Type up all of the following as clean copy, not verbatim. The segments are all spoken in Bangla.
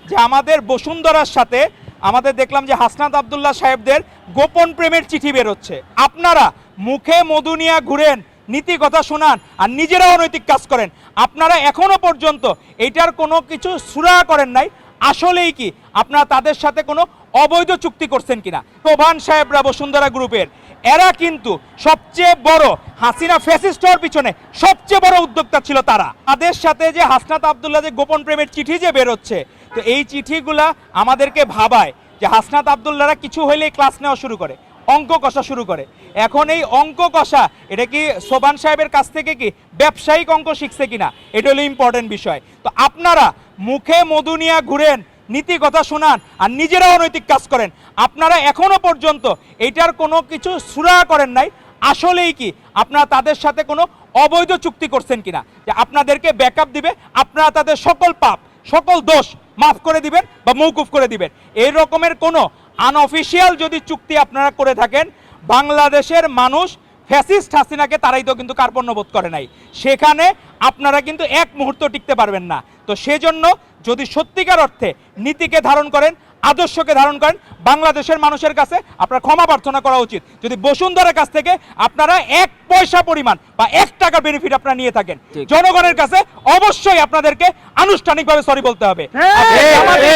যে আমাদের বসুন্ধরার সাথে আমাদের দেখলাম যে হাসনাত আব্দুল্লাহ সাহেবদের গোপন প্রেমের চিঠি বেরোচ্ছে। আপনারা মুখে মধু নিয়ে ঘুরেন, নীতি কথা শোনান আর নিজেরা অনৈতিক কাজ করেন। আপনারা এখনো পর্যন্ত এটার কোনো কিছু সুরাহা করেন নাই। আসলেই কি আপনারা তাদের সাথে কোনো অবৈধ চুক্তি করছেন কিনা? প্রধান সাহেবরা বসুন্ধরা গ্রুপের এরা কিন্তু সবচেয়ে বড় হাসিনা ফ্যাসিস্ট হওয়ার পিছনে সবচেয়ে বড় উদ্যোক্তা ছিল তারা। তাদের সাথে যে হাসনাত আব্দুল্লাহ যে গোপন প্রেমের চিঠি যে বেরোচ্ছে, তো এই চিঠিগুলা আমাদেরকে ভাবায় যে হাসনাত আব্দুল্লাহরা কিছু হইলেই ক্লাস নেওয়া শুরু করে, অঙ্ক কষা শুরু করে। এখন এই অঙ্ক কষা এটা কি সোবান সাহেবের কাছ থেকে কি ব্যবসায়িক অঙ্ক শিখছে কিনা, এটা হলো ইম্পর্টেন্ট বিষয়। তো আপনারা মুখে মধু নিয়ে ঘুরেন, নীতি কথা শোনান আর নিজেরা অনৈতিক কাজ করেন। আপনারা এখনো পর্যন্ত এটার কোনো কিছু সুরাহা করেন নাই। আসলেই কি আপনারা তাদের সাথে কোনো অবৈধ চুক্তি করছেন কিনা, যে আপনাদেরকে ব্যাকআপ দিবে, আপনারা তাদের সকল পাপ সকল দোষ মাফ করে দিবেন বা মৌকুফ করে দিবেন। এই রকমের কোনো আনঅফিসিয়াল যদি চুক্তি আপনারা করে থাকেন, বাংলাদেশের মানুষ ফ্যাসিস্ট হাসিনাকে তারাই তো কিন্তু কার্পণ্য বোধ করে নাই, সেখানে আপনারা কিন্তু এক মুহূর্ত টিকতে পারবেন না। তো সেজন্য যদি সত্যিকার অর্থে নীতিকে ধারণ করেন, আদর্শকে ধারণ করেন, বাংলাদেশের মানুষের কাছে আপনার ক্ষমা প্রার্থনা করা উচিত। যদি বসুন্ধরার কাছ থেকে আপনারা 1 পয়সা পরিমাণ বা 1 টাকার বেনিফিট আপনারা নিয়ে থাকেন, জনগণের কাছে অবশ্যই আপনাদেরকে আনুষ্ঠানিকভাবে সরি বলতে হবে।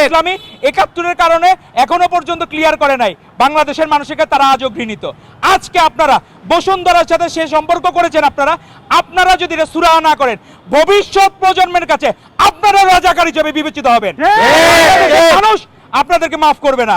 ইসলামী 71-এর কারণে এখনো পর্যন্ত ক্লিয়ার করে নাই বাংলাদেশের মানুষকে, তারা আজও ঘৃণিত। আজকে আপনারা বসুন্ধরার সাথে সে সম্পর্ক করেছেন, আপনারা যদি এটা সুরাহা না করেন, ভবিষ্যৎ প্রজন্মের কাছে আপনারা রাজাকার হিসেবে বিবেচিত হবেন। মানুষ আপনাদেরকে মাফ করবে না।